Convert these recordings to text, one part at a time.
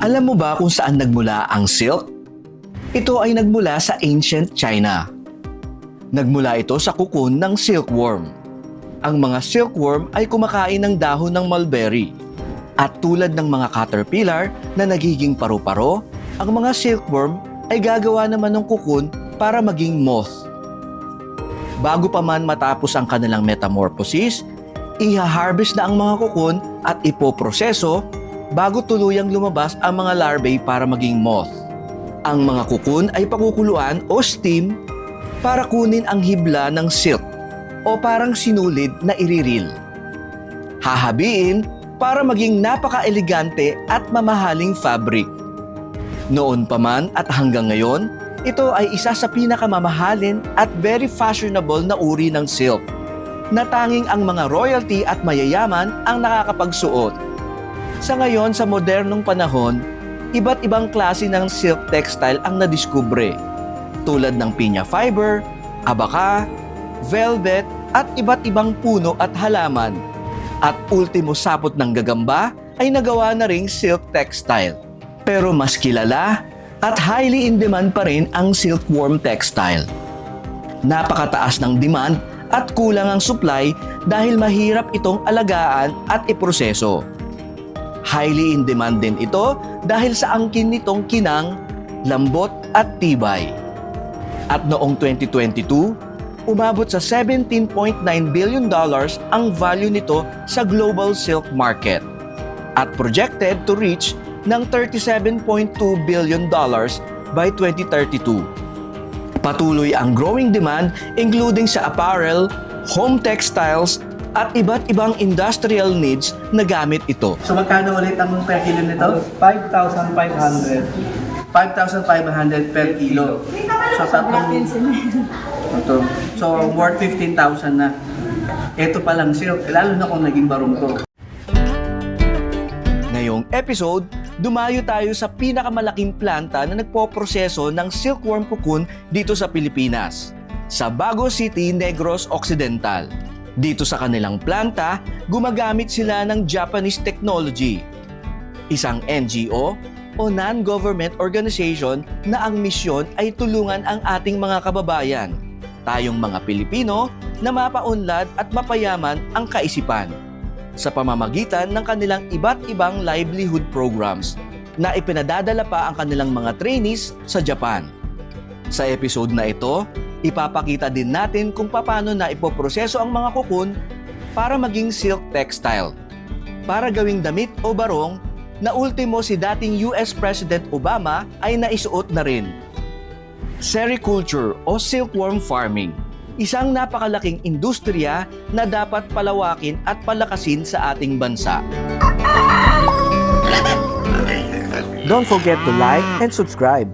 Alam mo ba kung saan nagmula ang silk? Ito ay nagmula sa ancient China. Nagmula ito sa cocoon ng silkworm. Ang mga silkworm ay kumakain ng dahon ng mulberry. At tulad ng mga caterpillar na nagiging paru-paro, ang mga silkworm ay gagawa naman ng cocoon para maging moth. Bago pa man matapos ang kanilang metamorphosis, iha-harvest na ang mga cocoon at ipoproseso bago tuluyang lumabas ang mga larvae para maging moth. Ang mga cocoon ay pakukuluan o steam para kunin ang hibla ng silk o parang sinulid na iriril. Hahabiin para maging napaka-elegante at mamahaling fabric. Noon pa man at hanggang ngayon, ito ay isa sa pinakamamahalin at very fashionable na uri ng silk na tanging ang mga royalty at mayayaman ang nakakapagsuot. Sa ngayon, sa modernong panahon, iba't ibang klase ng silk textile ang nadiskubre, tulad ng pinya fiber, abaka, velvet, at iba't ibang puno at halaman. At ultimo sapot ng gagamba ay nagawa na ring silk textile. Pero mas kilala at highly in demand pa rin ang silkworm textile. Napakataas ng demand at kulang ang supply dahil mahirap itong alagaan at iproseso. Highly in demand din ito dahil sa angkin nitong kinang, lambot at tibay. At noong 2022, umabot sa $17.9 billion ang value nito sa global silk market at projected to reach ng $37.2 billion by 2032. Patuloy ang growing demand including sa apparel, home textiles, at iba't ibang industrial needs na gamit ito. So magkano ulit ang per kilo nito? 5,500. 5,500 per kilo. So tatlong ito. So worth 15,000 na. Ito pa lang silk, lalo na kung naging barong to. Ngayong episode, dumayo tayo sa pinakamalaking planta na nagpoproseso ng silkworm cocoon dito sa Pilipinas, sa Bago City, Negros Occidental. Dito sa kanilang planta, gumagamit sila ng Japanese technology, isang NGO o non-government organization na ang misyon ay tulungan ang ating mga kababayan, tayong mga Pilipino, na mapaunlad at mapayaman ang kaisipan sa pamamagitan ng kanilang iba't ibang livelihood programs na ipinadadala pa ang kanilang mga trainees sa Japan. Sa episode na ito, ipapakita din natin kung paano na ipoproseso ang mga cocoon para maging silk textile, para gawing damit o barong na ultimo si dating US President Obama ay naisuot na rin. Sericulture o silkworm farming, isang napakalaking industriya na dapat palawakin at palakasin sa ating bansa. Don't forget to like and subscribe.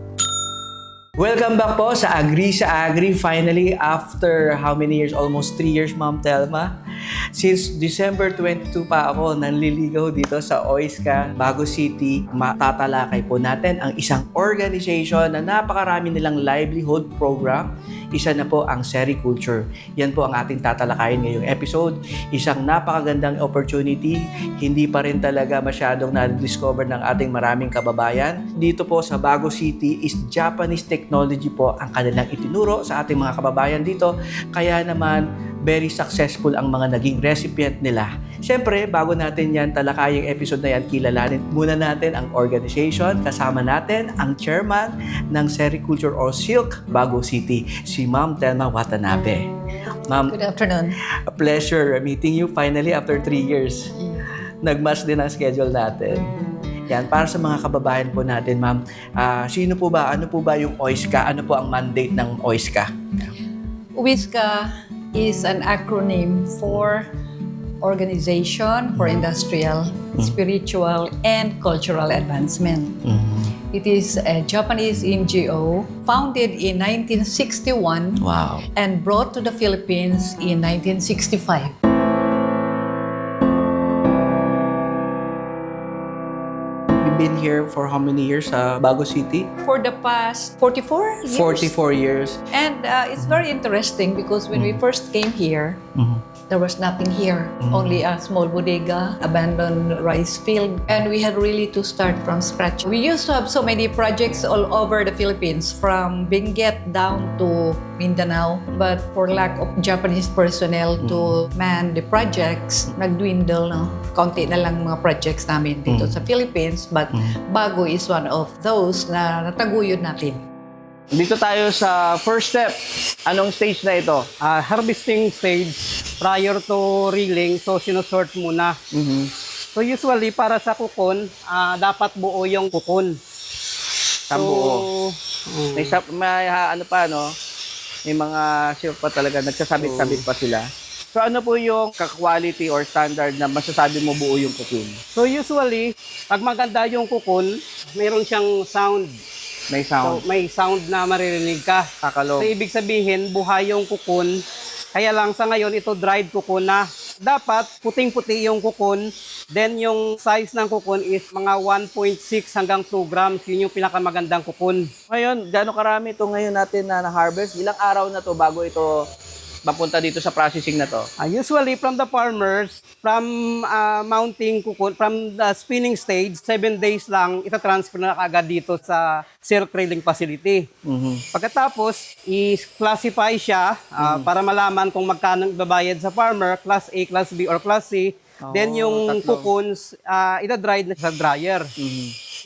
Welcome back po sa Agri sa Agri. Finally, after how many years? Almost 3 years, Ma'am Telma. Since December 22 pa ako nanliligaw dito sa OISCA, Bago City. Matatalakay po natin ang isang organization na napakarami nilang livelihood program. Isa na po ang sericulture. Yan po ang ating tatalakayin ngayong episode. Isang napakagandang opportunity. Hindi pa rin talaga masyadong na-discover ng ating maraming kababayan. Dito po sa Bago City is Japanese technology po ang kanilang itinuro sa ating mga kababayan dito. Kaya naman, very successful ang mga naging recipient nila. Siyempre, bago natin yan talakayang episode na yan, kilalanin muna natin ang organization. Kasama natin ang chairman ng Sericulture or Silk Bago City, si Ma'am Telma Watanabe. Ma'am, good afternoon. A pleasure meeting you finally after 3 years. Nag-match din ang schedule natin. Yan, para sa mga kababayan po natin, Ma'am, sino po ba, ano po ba yung OISCA? Ano po ang mandate ng OISCA? OISCA is an acronym for Organization for Industrial, Spiritual, and Cultural Advancement. It is a Japanese NGO founded in 1961 Wow. and brought to the Philippines in 1965. You've been here for how many years sa Bago City? For the past 44 years. 44 years. And it's very interesting because when we first came here, There was nothing here, only a small bodega, abandoned rice field, and we had really to start from scratch. We used to have so many projects all over the Philippines, from Benguet down to Mindanao, but for lack of Japanese personnel to man the projects, nagdwindle, no? Konti na lang mga projects namin dito sa Philippines, but Bago is one of those na nataguyod natin. Dito tayo sa first step. Anong stage na ito? Harvesting stage prior to reeling, so sinusort muna. So usually para sa kukon, dapat buo yung kukon. Tambuo. May ano pa, no? May mga silk pa talaga, nagsasabit-sabit pa sila. So ano po yung ka-quality or standard na masasabi mo buo yung cocoon? So usually, pag maganda yung kukon, meron siyang sound. May sound. So may sound na maririnig ka. Kakalog. So ibig sabihin, buhay yung kukon. Kaya lang sa ngayon, ito dried kukon na. Dapat puting-puti yung kukon. Then yung size ng kukon is mga 1.6 hanggang 2 grams. Yun yung pinakamagandang kukon. Ngayon, gaano karami ito ngayon natin na na-harvest? Ilang araw na to bago ito mapunta dito sa processing na to? Usually from the farmers, from mounting kukon, from the spinning stage, 7 days lang, itatransfer na agad dito sa silk reeling facility. Pagkatapos, i-classify siya para malaman kung magkano babayad sa farmer, class A, class B, or class C. Then yung cocoons, ita-dry na sa dryer.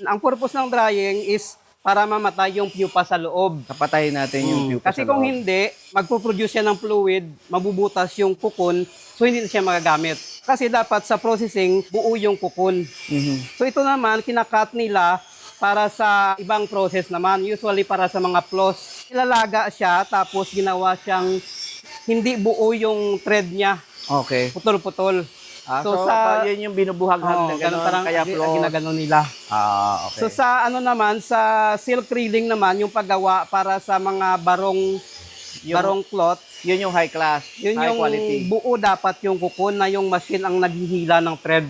Ang purpose ng drying is para mamatay yung pupa sa loob. Kapatayin natin yung pupa Kasi sa kung loob. hindi, magpo-produce siya ng fluid, mabubutas yung kukon, so hindi na siya magagamit. Kasi dapat sa processing, buo yung kukon. So ito naman, kinakat nila para sa ibang process naman, usually para sa mga floss. Ilalaga siya, tapos ginawa siyang hindi buo yung thread niya, Okay. putol-putol. So, yun yung binubuhag-hag na gano'n, parang kaya flow. ginaganon nila. Okay. So sa ano naman, sa silk reeling naman, yung paggawa para sa mga barong cloth, Yun yung high class, yun high yung quality. buo dapat yung kukon na yung machine ang naghihila ng thread.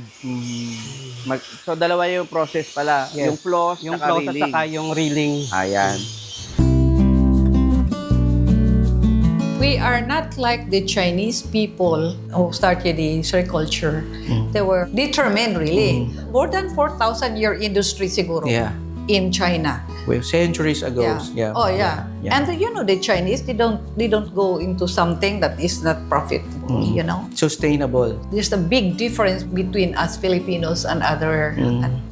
So, dalawa yung process pala. Yes. Yung floss, Yung saka cloth at reeling. saka yung reeling. Ayan. We are not like the Chinese people who started the sericulture. They were determined, really. More than 4,000-year industry siguro in China. Well, centuries ago. Oh, yeah. And you know, the Chinese, they don't go into something that is not profitable, you know. Sustainable. There's a big difference between us Filipinos and other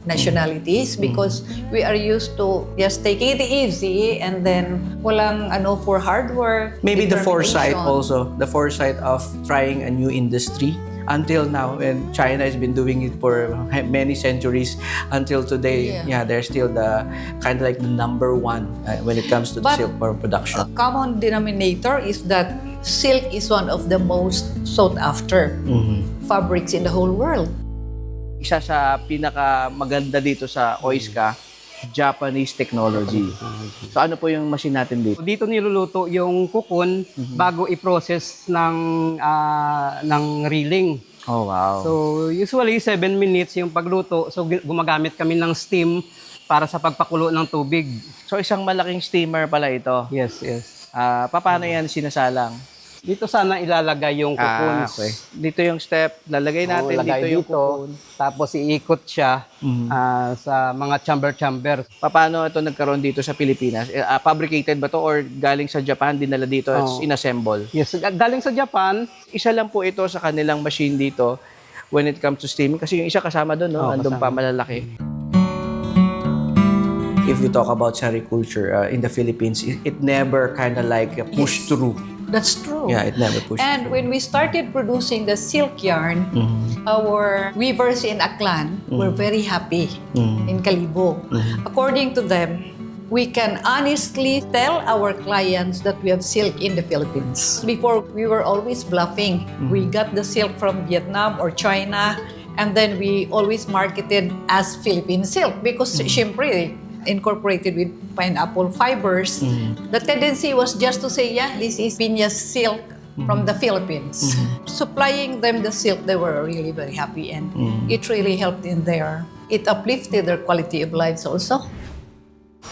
nationalities because we are used to just taking it easy and then walang ano for hard work. Maybe the foresight determination. also. The foresight of trying a new industry. Until now, and China has been doing it for many centuries. Until today, they're still the kind of like the number one when it comes to the But silkworm production. A common denominator is that silk is one of the most sought after fabrics in the whole world. Isa sa pinaka maganda dito sa Oiska, Japanese technology. So ano po yung machine natin dito? Dito niluluto yung kukon bago i-process ng reeling. Oh, wow. So usually 7 minutes yung pagluto. So gumagamit kami ng steam para sa pagpakulo ng tubig. So isang malaking steamer pala ito. Yes, yes. Paano yan sinasalang? Dito sana ilalagay yung cocoons. Okay. Dito yung step, lalagay natin lagay dito yung cocoon. Tapos iikot siya sa mga chamber. Paano ito nagkaroon dito sa Pilipinas? Fabricated ba to or galing sa Japan, dinala dito at inassemble? Yes, galing sa Japan. Isa lang po ito sa kanilang machine dito when it comes to steaming. Kasi yung isa kasama doon, no? Andun pa malalaki. If we talk about sericulture in the Philippines, it never kind of like pushed through. That's true. Yeah, it never pushed And through. when we started producing the silk yarn, our weavers in Aklan were very happy in Kalibo. According to them, we can honestly tell our clients that we have silk in the Philippines. Before, we were always bluffing. We got the silk from Vietnam or China, and then we always marketed as Philippine silk because syempre, incorporated with pineapple fibers. The tendency was just to say, yeah, this is Piñas silk from the Philippines. Supplying them the silk, they were really very happy and it really helped in there. It uplifted their quality of lives also.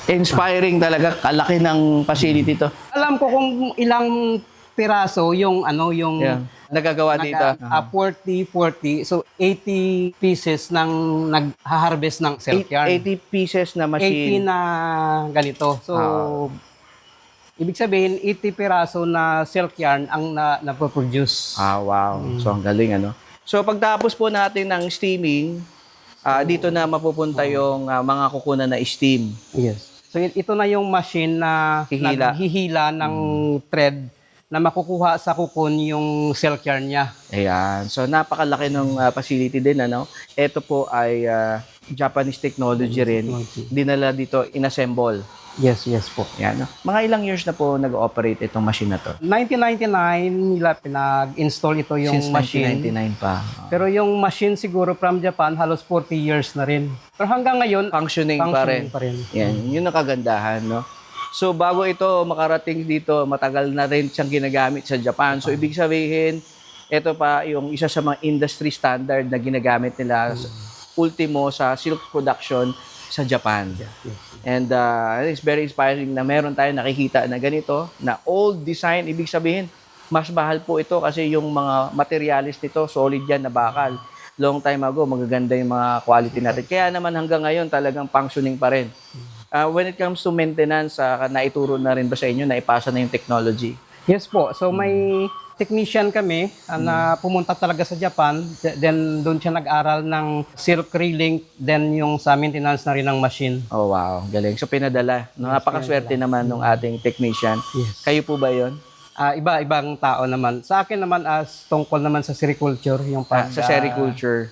Inspiring talaga, kalaki ng facility to. Alam ko kung ilang piraso yung Nagagawa dito. 40. So, 80 pieces ng nag-harvest ng silk yarn. 80 pieces na 80 machine. na ganito. So, ibig sabihin, 80 piraso na silk yarn ang napoproduce. Wow. So, ang galing, ano? So, pagtapos po natin ng steaming, dito na mapupunta yung mga kukunan na steam. Yes. So, ito na yung machine na Hihila. naghihila ng thread na makukuha sa kukun yung silk yarn niya. Ayan. So, napakalaki ng facility din, ano? Ito po ay Japanese technology rin. Dinala dito, inassemble. Yes po. Ayan. No? Mga ilang years na po nag-ooperate itong machine na to? 1999 nila pinag-install ito yung Since machine. 1999 pa. Pero yung machine siguro from Japan, halos 40 years na rin. Pero hanggang ngayon, Functioning pa rin. Yan, yun ang kagandahan, no? So, bago ito makarating dito, matagal na rin siyang ginagamit sa Japan. So, ibig sabihin, ito pa yung isa sa mga industry standard na ginagamit nila ultimo sa silk production sa Japan. And it's very inspiring na meron tayo nakikita na ganito, na old design. Ibig sabihin, mas mahal po ito kasi yung mga materialis nito, solid yan na bakal. Long time ago, magaganda yung mga quality natin. Kaya naman hanggang ngayon, talagang functioning pa rin. When it comes to maintenance, naituro na rin ba sa inyo, naipasa na yung technology? Yes po. So may technician kami na pumunta talaga sa Japan. Then doon siya nag-aral ng silk reeling. Then yung sa maintenance na rin ng machine. Oh, wow. Galing. So, pinadala. Napakaswerte naman ng ating technician. Yes. Kayo po ba yon? Iba-ibang tao naman. Sa akin naman as tungkol naman sa sericulture. Yung Sa sericulture.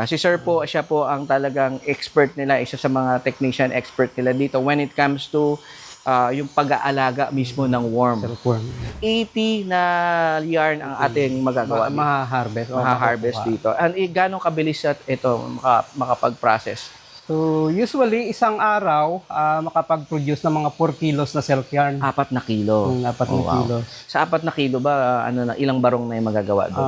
Si Sir po, siya po ang talagang expert nila. Isa sa mga technician expert nila dito when it comes to yung pag-aalaga mismo ng worm. silkworm. 80 na yarn ang ating magagawa. Maha-harvest. Maha-harvest dito. And gano'ng kabilis at ito makapag-process? So usually isang araw makapag-produce ng mga 4 kilos na silk yarn. 4 na kilo. 4 kilos. Sa 4 na kilo ba, ilang barong na yung magagawa doon?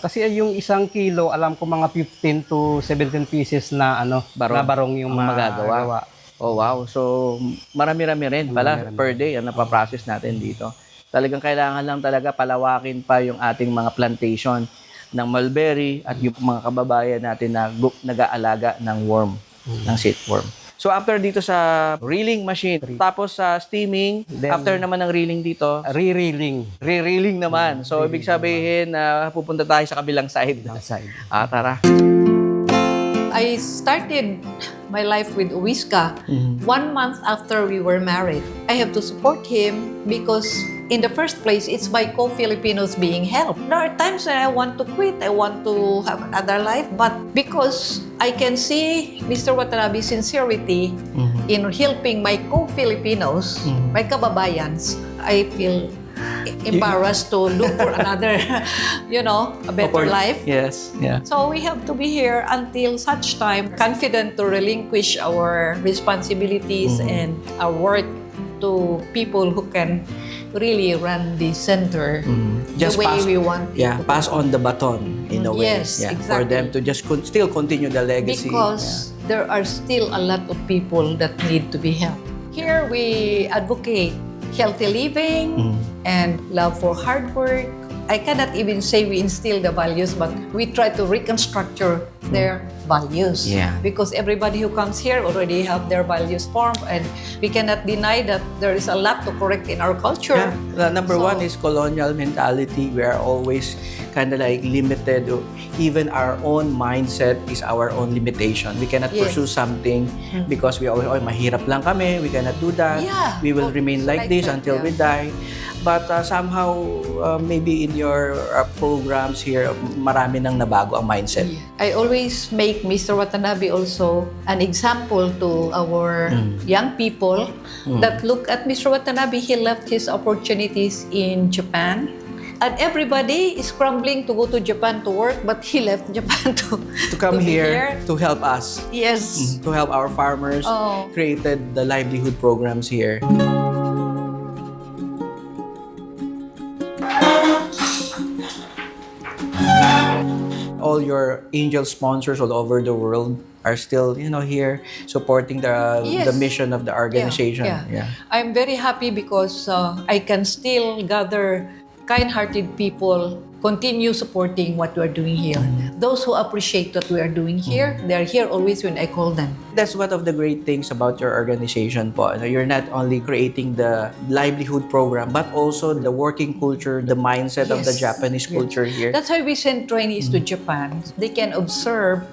Kasi yung isang kilo, alam ko mga 15 to 17 pieces na barong yung magagawa. Oh, wow. So, marami-rami rin pala per day ang napaprocess natin dito. Talagang kailangan lang talaga palawakin pa yung ating mga plantation ng mulberry at yung mga kababayan natin na nag-aalaga ng worm, ng silkworm. So, after dito sa reeling machine, tapos sa steaming, after naman ng reeling dito, Re-reeling. re-reeling naman. So, ibig sabihin na pupunta tayo sa kabilang side. Tara. I started my life with Uwiska 1 month after we were married. I have to support him because in the first place, it's by co-Filipinos being helped. There are times when I want to quit, I want to have another life, but because I can see Mr. Watanabe's sincerity in helping my co-Filipinos, my kababayans, I feel embarrassed to look for another, a better life. Yes. Yeah. So we have to be here until such time, confident to relinquish our responsibilities and our work to people who can really run the center the way we want it. Yeah, pass on the baton in a way. Yes, For exactly. them to just still continue the legacy. Because there are still a lot of people that need to be helped. Here we advocate healthy living and love for hard work. I cannot even say we instill the values, but we try to reconstruct their values. Yeah. Because everybody who comes here already have their values formed, and we cannot deny that there is a lot to correct in our culture. Yeah. The number one is colonial mentality. We are always kind of like limited. Even our own mindset is our own limitation. We cannot Yes. pursue something because we always, mahirap lang kami. We cannot do that. Yeah. We will remain like this that, until we yeah. die. But somehow, maybe in your programs here, marami nang nabago ang mindset. I always make Mr. Watanabe also an example to our young people that look at Mr. Watanabe. He left his opportunities in Japan. And everybody is scrambling to go to Japan to work, but he left Japan to To come be here to help us, Yes. to help our farmers, Oh. created the livelihood programs here. All your angel sponsors all over the world are still, here supporting the Yes. mission of the organization. Yeah. I'm very happy because I can still gather kind-hearted people continue supporting what we are doing here. Those who appreciate what we are doing here, they're here always when I call them. That's one of the great things about your organization po. You're not only creating the livelihood program, but also the working culture, the mindset of the Yes. Japanese culture here. That's why we send trainees to Japan. They can observe.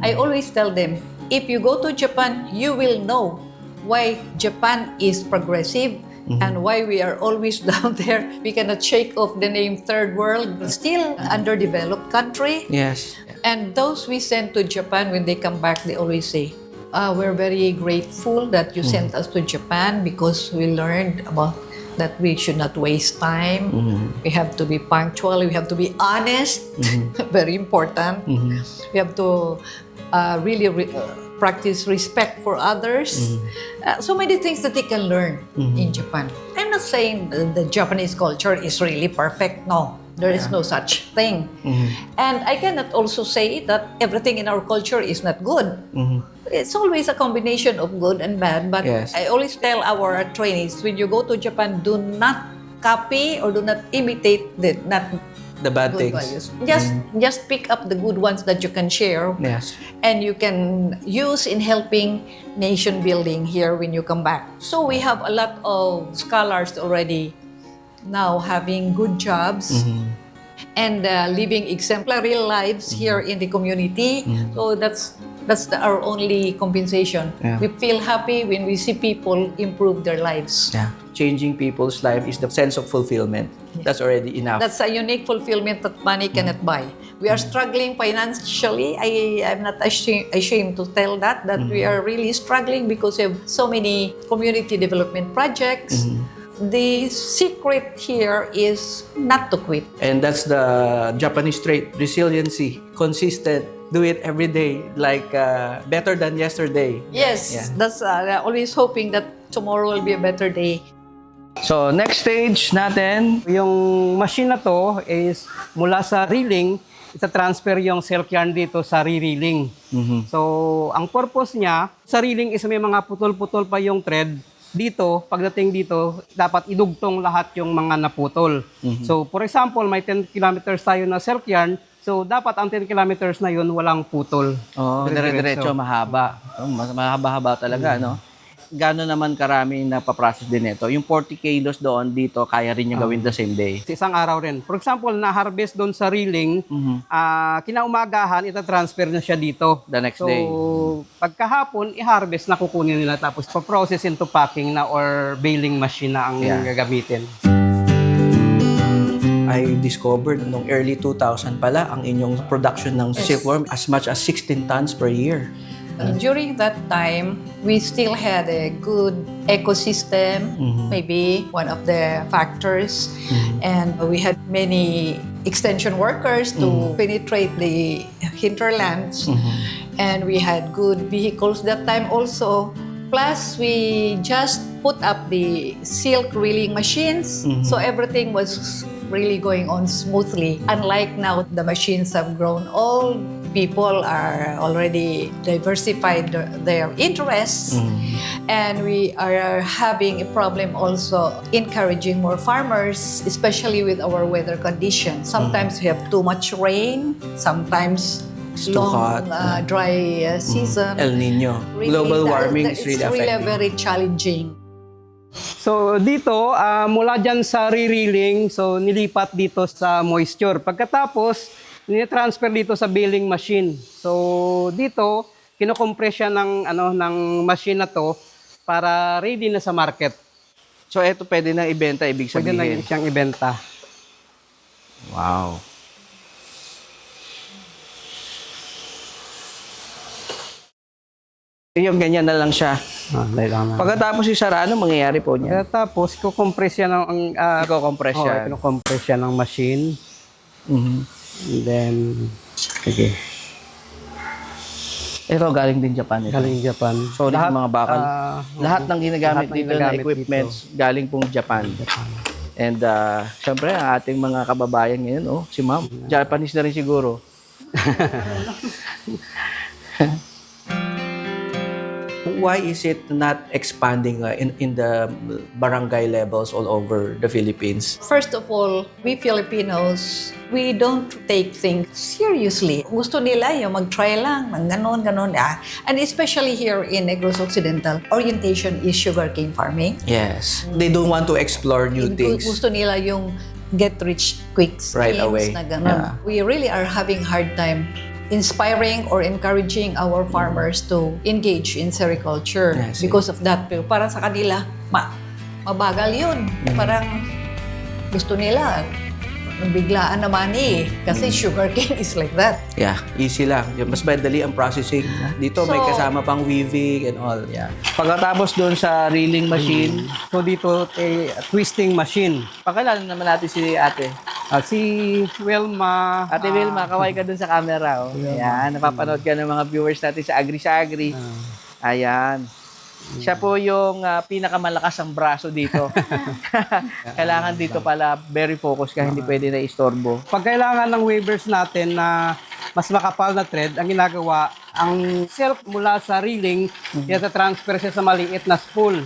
I always tell them, if you go to Japan, you will know why Japan is progressive and why we are always down there. We cannot shake off the name third world, but still underdeveloped country. Yes. And those we send to Japan, when they come back, they always say, we're very grateful that you sent us to Japan because we learned about that we should not waste time. We have to be punctual. We have to be honest. Very important. We have to really practice respect for others. So many things that they can learn in Japan. I'm not saying the Japanese culture is really perfect. No, there is no such thing. And I cannot also say that everything in our culture is not good. It's always a combination of good and bad. But Yes. I always tell our trainees, when you go to Japan, do not copy or do not imitate the not The bad good things. values. Just pick up the good ones that you can share Yes. and you can use in helping nation building here when you come back. So we have a lot of scholars already now having good jobs and living exemplary lives here in the community. So that's our only compensation. Yeah. We feel happy when we see people improve their lives. Yeah. Changing people's life is the sense of fulfillment. That's already enough. That's a unique fulfillment that money cannot buy. We are struggling financially. I'm not ashamed to tell that we are really struggling because we have so many community development projects. The secret here is not to quit. And that's the Japanese trait, resiliency, consistent, do it every day, like better than yesterday. Yes, Yeah. that's always hoping that tomorrow will be a better day. So, next stage natin, Yung machine na to is mula sa reeling, ita-transfer yung silk yarn dito sa re-reeling. So, ang purpose niya, sa reeling is may mga putol-putol pa yung thread. Dito, pagdating dito, dapat idugtong lahat yung mga naputol. So, for example, may 10 kilometers tayo na silk yarn. So, dapat ang 10 kilometers na yun walang putol. dire-diretso, mahaba. Mahaba-haba talaga, no? Gano'n naman karami napaprocess din ito? Yung 40 kilos doon, dito, kaya rin yung gawin the same day? Sa isang araw rin. For example, na-harvest doon sa reeling, kinaumagahan, ita-transfer na siya dito. The next So, day. pagkahapon, i-harvest na kukunin nila tapos pa-process into packing na or baling machine na ang gagamitin. I discovered nung early 2000 pala ang inyong production ng silkworm as much as 16 tons per year. During that time, we still had a good ecosystem, maybe one of the factors. And we had many extension workers to penetrate the hinterlands. And we had good vehicles that time also. Plus, we just put up the silk reeling machines. So everything was really going on smoothly. Unlike now, the machines have grown old. People are already diversified their interests. And we are having a problem also encouraging more farmers, especially with our weather conditions. Sometimes we have too much rain, sometimes It's too hot. dry season. El Nino. Really, Global warming is really it's really affecting. very challenging. So dito, mula dyan sa re-reeling, so nilipat dito sa moisture. Pagkatapos, ni-transfer dito sa baling machine. So dito, kino-compress siya ng machine na to para ready na sa market. So, ito pwede nang ibenta, ibig Pwede sabihin. na siyang ibenta. Wow. Yung ganyan na lang siya. Pagkatapos isara, ano mangyayari po niya? Tapos, kukompress siya ng Iko-compress siya. kino-compress siya ng machine. And then, sige, Ito galing din Japan ito. galing Japan. So, lahat, mga bakal. Lahat ng ginagamit lahat ng dito na ginagamit equipments galing pong Japan. And syempre, ang ating mga kababayan ngayon, si ma'am, Japanese na rin siguro. why is it not expanding in the barangay levels all over the Philippines? First of all, we Filipinos, we don't take things seriously. Gusto nila yung mag-try lang, ng ganon. And especially here in Negros Occidental, orientation is sugarcane farming. Yes. They don't want to explore new things. Gusto nila yung get rich quick schemes Right away. na ganon. Yeah. We really are having hard time inspiring or encouraging our farmers to engage in sericulture I see. because of that. Pero para sa kanila, mabagal yun. Parang gusto nila, biglaan naman kasi sugarcane is like that. Yeah, easy lang. Mas madali ang processing. Dito may So- kasama pang weaving and all. Yeah. Pagkatapos doon sa reeling machine, So dito, twisting machine. pakilala naman natin si ate. Si Wilma. Ate Wilma, kaway ka dun sa camera. Oh. Ayan, napapanood ka ng mga viewers natin sa Agri. Ayan. Siya po yung pinakamalakas ang braso dito. Kailangan dito pala very focus ka, hindi pwede na istorbo. Pag kailangan ng weavers natin na mas makapal na thread, ang ginagawa, ang silk mula sa reeling, transfer siya sa maliit na spool.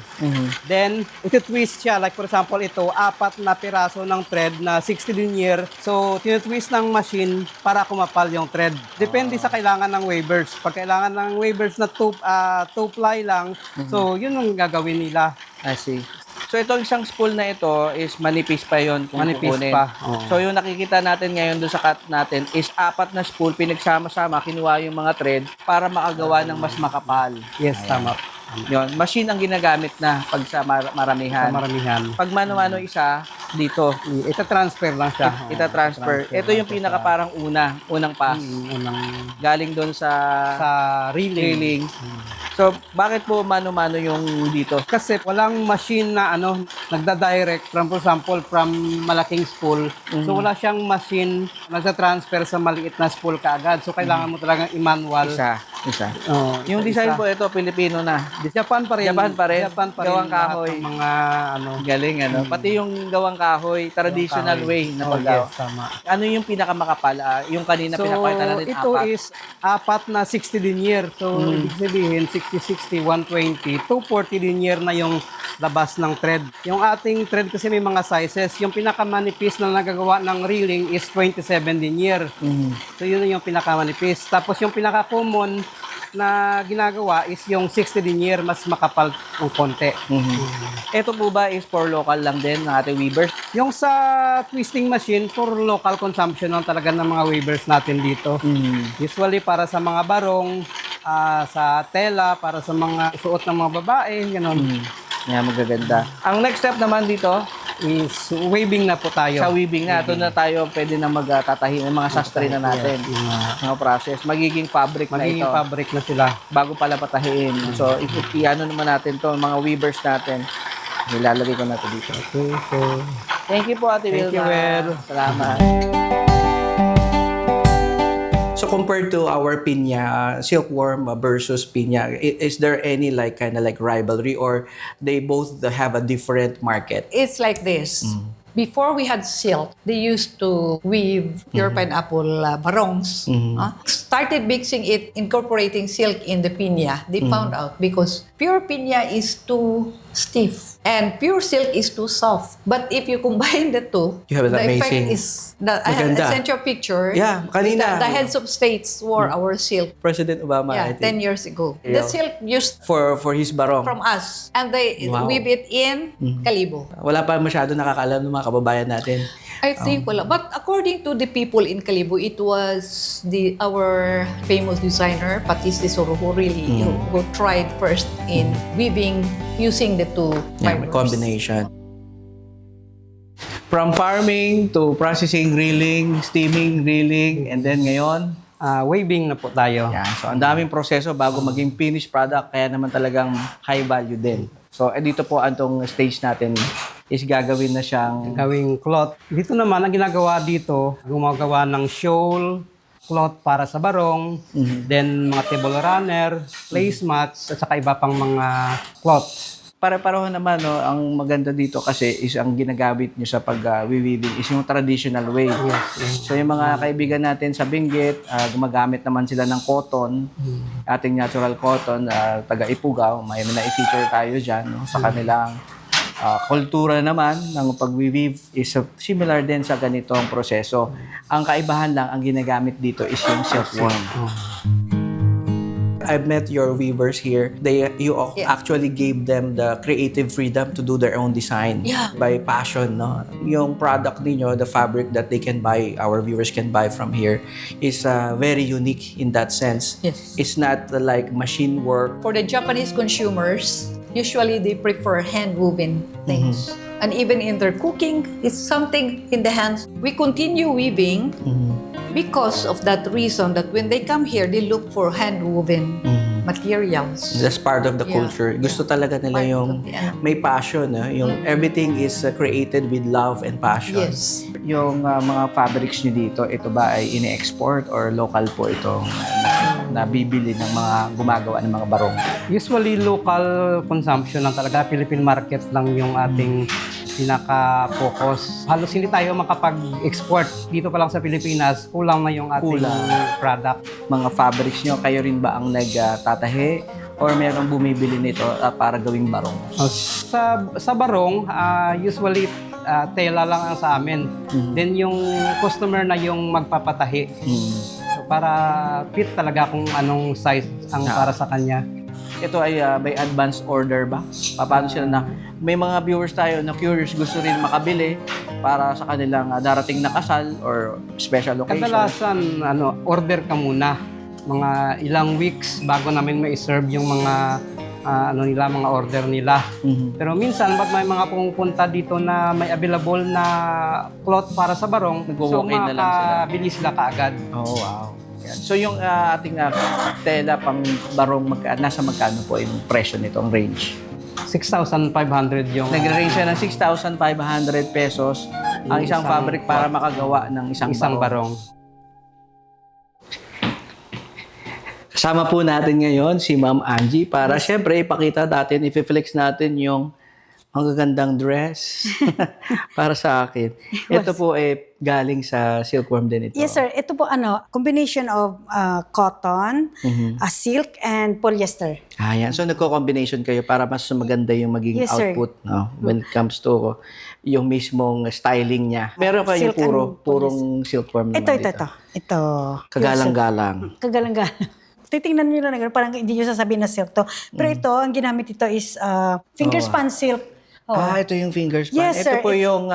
Then, iti-twist siya. Like for example, ito, 4 na piraso ng thread na 60 denier. So, tinitwist ng machine para kumapal yung thread. Depende sa kailangan ng weavers. Pag kailangan ng weavers na 2-ply lang, so yun ang gagawin nila. I see. So itong isang spool na ito is manipis pa yon kung Manipis kukunin. pa, oo. So yung nakikita natin ngayon doon sa cut natin is 4 na spool pinagsama-sama, kinuha yung mga thread para makagawa ng mas makapal. Yes, tama. Yon, machine ang ginagamit na pag sa maramihan. Sa maramihan. Pag mano-mano isa dito, Ita-transfer lang siya. ita-transfer. Ito yung pinaka parang unang pass. Unang Galing doon sa sa reeling. drilling. So bakit po mano-mano yung dito? Kasi walang machine na nagda-direct from, for example, from malaking spool. So wala siyang machine na nagta-transfer sa maliit na spool kaagad. So kailangan mo talagang i-manual. Isa. Oh, Yung design isa. po ito, Pilipino na. Japan pa rin. Japan pa rin. Gawang lahat kahoy. ng mga Galing, ano? Pati yung gawang kahoy, traditional way na paggawa. yes, tama. Ano yung pinakamakapal? Yung kanina So, pinapakita natin, ito 4. is 4 na 60 denier. So, ibig sabihin, 60, 120, 240 denier na yung labas ng thread. Yung ating thread kasi may mga sizes. Yung pinakamanipis na nagagawa ng reeling is 27 denier. So, yun yung pinakamanipis. Tapos, yung pinaka-common na ginagawa is yung 60 denier, mas makapal ng konti. Ito po ba is for local lang din ng ating weavers? Yung sa twisting machine, for local consumption lang talaga ng mga weavers natin dito. Usually para sa mga barong, sa tela, para sa mga suot ng mga babae, gano'n. Yan, magaganda. Ang next step naman dito, Is weaving na po tayo. sa weaving na. Ito na tayo pwede na magtatahi ng mga sastre na natin. Mga process. Magiging fabric na Magiging ito. fabric na sila. Bago pala patahiin. So, i-ano naman natin to mga weavers natin. Ilalagay ko na ito dito. Okay, so Thank you po, Ate Thank you, Wilma. Wel. Salamat. So compared to our pinya, silkworm versus pinya, is there any kind of rivalry, or they both have a different market? It's like this. Before we had silk, they used to weave pure pineapple barongs. Started mixing it, incorporating silk in the pinya. They found out because pure pinya is too stiff and pure silk is too soft. But if you combine the two, You have an the effect amazing- is I Maganda. sent you a picture. Yeah, kanina. The heads of states wore our silk. President Obama, Yeah, I think, 10 years ago. Yeah. The silk used for his barong. from us, and they Wow. weave it in Kalibo. Wala pa masyado nakakaalam ng mga kababayan natin. I think wala. But according to the people in Kalibo, it was our famous designer, Patis de Soro, who really who tried first in weaving using the two Yeah, may fibers. combination. From farming to processing, reeling, steaming, reeling, and then ngayon, waving na po tayo. yan. So, ang daming proseso bago maging finished product, kaya naman talagang high value din. So, dito po antong stage natin is gagawin na siyang Gawing cloth. Dito naman, ang ginagawa dito, gumagawa ng shawl, cloth para sa barong, then mga table runner, placemats, at saka iba pang mga cloth. Pare-pareho naman, no, ang maganda dito kasi is ang ginagamit nyo sa pag-weaving is yung traditional way. So yung mga kaibigan natin sa Benguet, gumagamit naman sila ng cotton, ating natural cotton, taga-Ipugaw, may na-feature tayo dyan, no, sa kanilang kultura naman ng pag-weave is similar din sa ganitong proseso. Ang kaibahan lang, ang ginagamit dito is yung silkworm. I've met your weavers here. You actually gave them the creative freedom to do their own design by passion, no? Yung product ninyo, the fabric that they can buy, our viewers can buy from here, is very unique in that sense. Yes. It's not like machine work. For the Japanese consumers, usually they prefer hand-woven things. And even in their cooking, it's something in the hands. We continue weaving because of that reason that when they come here, they look for hand-woven materials. That's part of the Yeah. culture. Gusto talaga nila Part yung of the- may passion, yung everything is created with love and passion. Yes. Yung mga fabrics nyo dito, ito ba ay ini-export or local po itong nabibili ng mga gumagawa ng mga barong? Usually local consumption lang talaga, Philippine market lang yung ating pinaka-focus. Halos hindi tayo makapag-export dito pa lang sa Pilipinas, kulang na yung ating product. Mga fabrics nyo, kayo rin ba ang nagtatahi or merong bumibili nito para gawing barong? Sa barong, usually tela lang ang sa amin. Then yung customer na yung magpapatahi. So, para fit talaga kung anong size ang para sa kanya. Ito ay by advance order ba? Paano sila na may mga viewers tayo na curious, gusto rin makabili para sa kanilang darating na kasal or special occasion? Kadalasan, order ka muna. Mga ilang weeks bago namin ma-serve yung mga mga order nila. Pero minsan, ba't may mga pumupunta dito na may available na cloth para sa barong, so Nagwo-walk-in na lang sila. makabili sila kaagad. Oh, wow. Yan. So yung ating tela pang barong, nasa magkano po yung presyo nito, ang range? 6,500 yung... Nagre-range siya ng 6,500 pesos ang isang fabric para makagawa ng isang barong. barong. Kasama po natin ngayon si Ma'am Angie para syempre ipakita natin, i-flex natin yung ang gagandang dress para sa akin. Ito po galing sa silkworm din ito. Yes, sir. Ito po combination of cotton, silk, and polyester. Yan. So nagko-combination kayo para mas maganda yung maging Yes, sir. output, no? When it comes to yung mismong styling niya. Meron pa yung Silk and purong silkworm naman Ito. dito. Ito. Kagalang-galang. Kagalang-galang. Titingnan nyo lang na gano'n, parang hindi nyo sasabihin na silk to. Pero ito, ang ginamit ito is finger span silk. Oh. Ito yung finger span. Yes, Ito sir. po yung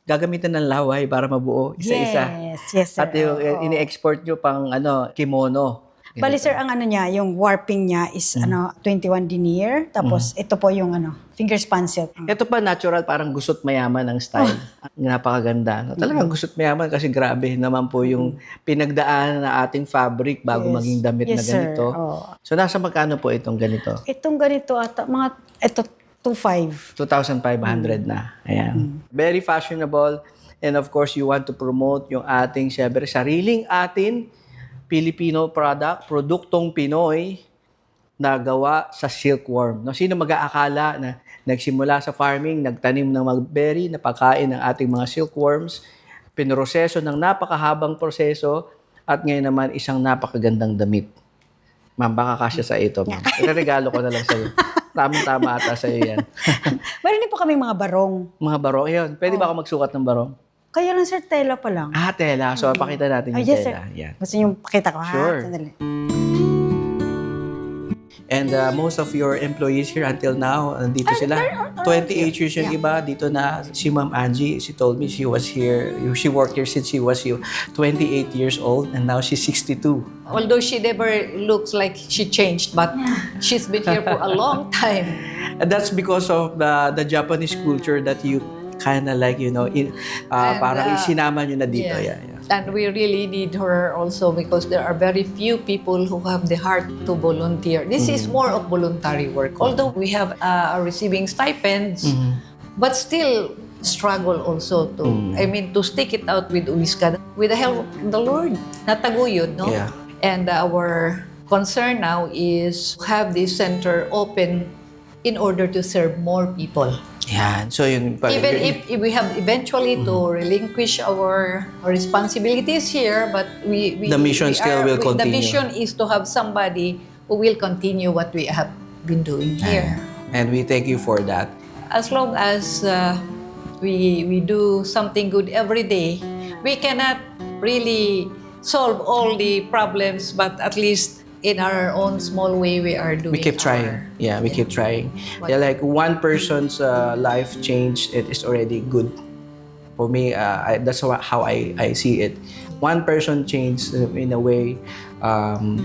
gagamitan ng laway para mabuo isa-isa. Yes, sir. At yung ini-export nyo pang kimono. Bali, sir, ang niya, yung warping niya is 21 denier. Tapos, ito po yung finger span silk. Ito pa natural, parang gusot mayaman ang style. Napakaganda. No? Talagang gusot mayaman kasi grabe naman po yung pinagdaan na ating fabric bago Yes. maging damit na Yes, sir. ganito. Oo. So nasa magkano po itong ganito? Itong ganito, ito 2,500. 2,500 na. Ayan. Very fashionable. And of course, you want to promote yung ating, syempre, sariling atin Filipino product, produktong Pinoy na gawa sa silkworm. No, sino mag-aakala na nagsimula sa farming, nagtanim ng mulberry, napakain ng ating mga silkworms, pinroseso ng napakahabang proseso, at ngayon naman isang napakagandang damit. Ma'am, baka kasya sa ito, ma'am. Regalo ko na lang sa iyo. Tamang-tama ata sa iyo yan. Meron din po kami mga barong. Mga barong, yun. Pwede ba ako magsukat ng barong? Kaya lang, sir, tela pa lang. Tela. So, pakita natin yung Yes, sir. tela. Yan. Gusto nyo pakita ko, ha? Sure. Sandali. And most of your employees here until now, nandito sila. 28 years yung iba. Dito na si Ma'am Angie, she told me she was here, she worked here since she was 28 years old and now she's 62. Although she never looks like she changed, but she's been here for a long time. And that's because of the Japanese culture that you kind of like, parang isinama nyo na dito. Yeah. And we really need her also because there are very few people who have the heart to volunteer. This is more of voluntary work. Although we have are receiving stipends, but still struggle also to, to stick it out with Uiska. With the help of the Lord, nataguyod, no? Yeah. And our concern now is to have this center open in order to serve more people. Yan. So yun. Even if we have eventually to relinquish our responsibilities here, but we The mission still will The continue. mission is to have somebody who will continue what we have been doing here. And we thank you for that. As long as we do something good every day, we cannot really solve all the problems, but at least in our own small way, we are doing. We keep trying. Yeah, we keep trying. Yeah, like one person's life change, it is already good. For me, that's how I see it. One person changed in a way,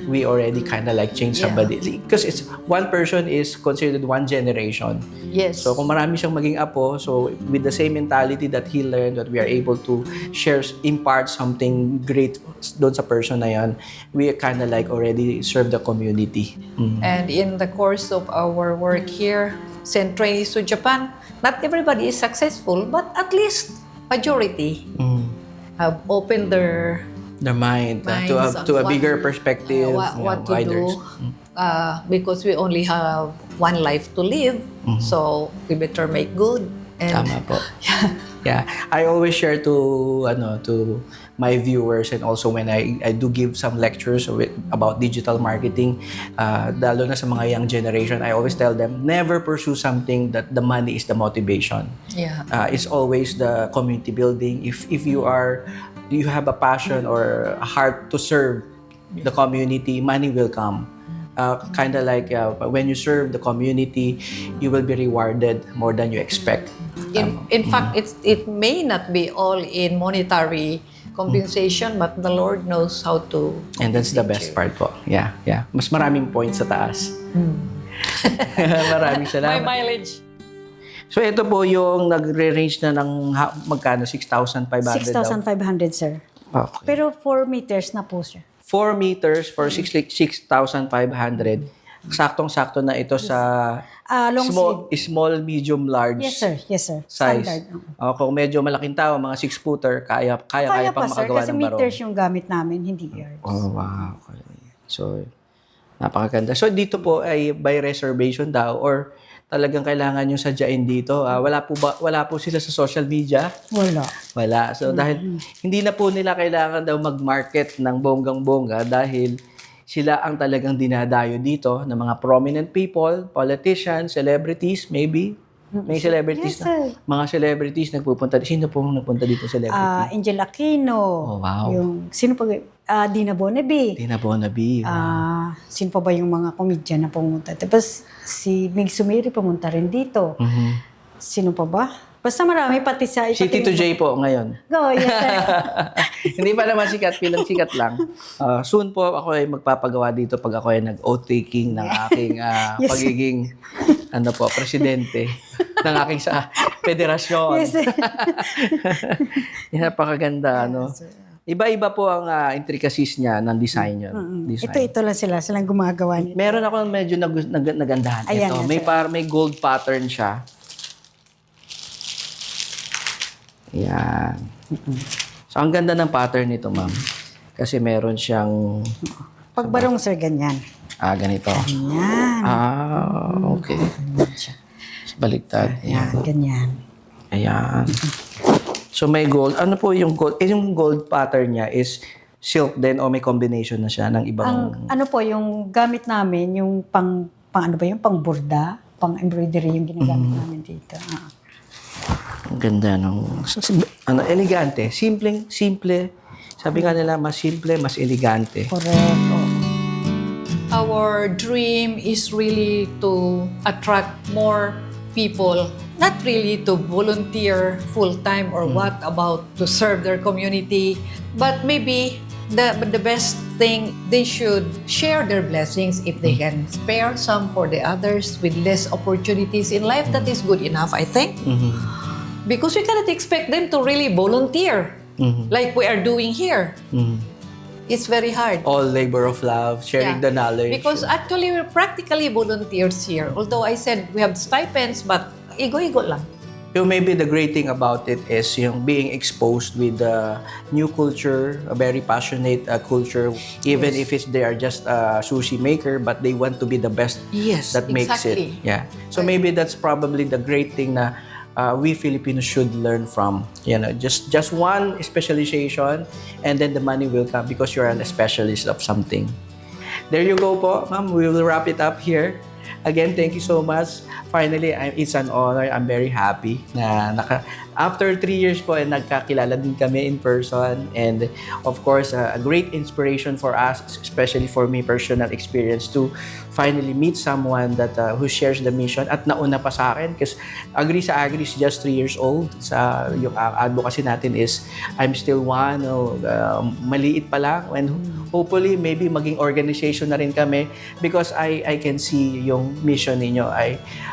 we already kind of like change somebody. Because it's one person is considered one generation. Yes. So kung marami siyang maging apo, so with the same mentality that he learned, that we are able to share, impart something great doon sa person na yan, we kind of like already serve the community. And in the course of our work here, send trainees to Japan, not everybody is successful, but at least majority have opened their The mind minds to a on bigger perspective, what to wider. do. Because we only have one life to live, so we better make good. And Tama po. Yeah, I always share to my viewers, and also when I do give some lectures about digital marketing, lalo na sa mga young generation, I always tell them, never pursue something that the money is the motivation. Yeah. It's always the community building. If you have a passion or a heart to serve the community, money will come. Kind of like when you serve the community, you will be rewarded more than you expect. In fact, it may not be all in monetary compensation, but the Lord knows how to. And that's the best part po. Yeah. Mas maraming points sa taas. Maraming My salamat. mileage. So ito po yung nagre-range na ng magkano? 6,500 daw? 6,500, sir. Okay. Pero 4 meters na po, sir. 4 meters for 6,500. Saktong-sakto na ito sa Long small, medium, large Yes, sir. Yes, sir. size. Standard. Kung medyo malaking tao, mga 6-footer, kaya Kaya pang pa, sir. makagawa Kasi ng barong. meters yung gamit namin, hindi yards. Oh, wow. Okay. So, napakaganda. So, dito po ay by reservation daw or talagang kailangan yung sadyain dito. Wala po sila sa social media? Wala. So, dahil hindi na po nila kailangan daw mag-market ng bonggang-bongga dahil sila ang talagang dinadayo dito ng mga prominent people, politicians, celebrities, maybe. May celebrities Yes, sir. Mga celebrities nagpupunta. Sino pong nagpunta dito celebrity? Angel Aquino. Oh, wow. Sino pa? Dina Bonaby. Tina Bonaby. Sino pa ba yung mga komedyan na pumunta? Tapos si Mig Sumiri pumunta rin dito. Sino pa ba? Basta marami, pati sa... Si Tito J po ngayon. Go, yes, sir. Hindi pa naman sikat, pilang sikat lang. Soon po ako ay magpapagawa dito pag ako ay nag-oath-taking ng aking Yes. pagiging presidente ng aking sa federasyon. Yes, sir. Yan, napakaganda, no? Iba-iba po ang intricacies niya ng design niya. Ito lang sila. Silang gumagawa nito. Meron ako medyo nagandahan. Ayan, Ito, yes, sir. may gold pattern siya. Yan. So, ang ganda ng pattern nito, ma'am. Kasi meron siyang... Pagbarong, sir, ganyan. Ganito. Ganyan. Okay. So, baliktad. Yan, ganyan. Ayan. So, may gold. Ano po yung gold? Yung gold pattern niya is silk din o may combination na siya ng ibang... Ano po, yung gamit namin, yung pang ano ba yung pang borda, pang embroidery yung ginagamit namin dito. Ang ganda ng... elegante. Simple. Sabi nga nila, mas simple, mas elegante. Correct. Our dream is really to attract more people, not really to volunteer full-time or what about to serve their community, but maybe the best thing, they should share their blessings if they can spare some for the others with less opportunities in life. That is good enough, I think. Because we cannot expect them to really volunteer like we are doing here. It's very hard. All labor of love, sharing the knowledge. Because actually, we're practically volunteers here. Although I said we have stipends, but igo-igo lang. So maybe the great thing about it is yung being exposed with the new culture, a very passionate culture, even if they are just a sushi maker, but they want to be the best Yes, that makes exactly. it. Yeah. So maybe that's probably the great thing na we Filipinos should learn from. You know, just one specialization, and then the money will come because you're a specialist of something. There you go po, ma'am. We will wrap it up here. Again, thank you so much. Finally, it's an honor. I'm very happy na after 3 years po, nagkakilala din kami in person. And of course, a great inspiration for us, especially for me, personal experience to finally meet someone that who shares the mission at nauna pa sa akin. Because Agri sa Agri is just 3 years old. Yung advocacy natin is I'm still one, maliit pa lang. And hopefully, maybe maging organization na rin kami because I can see yung mission ninyo.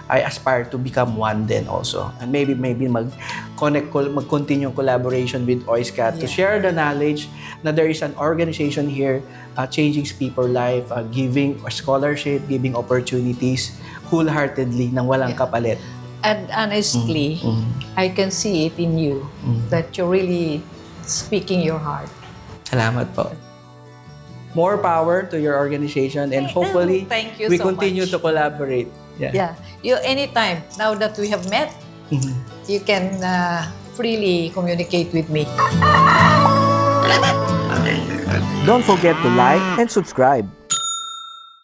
I aspire to become one then also. And maybe mag-continue collaboration with OISCAT to share the knowledge na there is an organization here changing people's life, giving scholarship, giving opportunities wholeheartedly nang walang kapalit. And honestly, I can see it in you that you're really speaking your heart. Salamat po. More power to your organization and hopefully Thank you we so continue much. to collaborate. Yeah. You anytime, now that we have met, you can freely communicate with me. Don't forget to like and subscribe.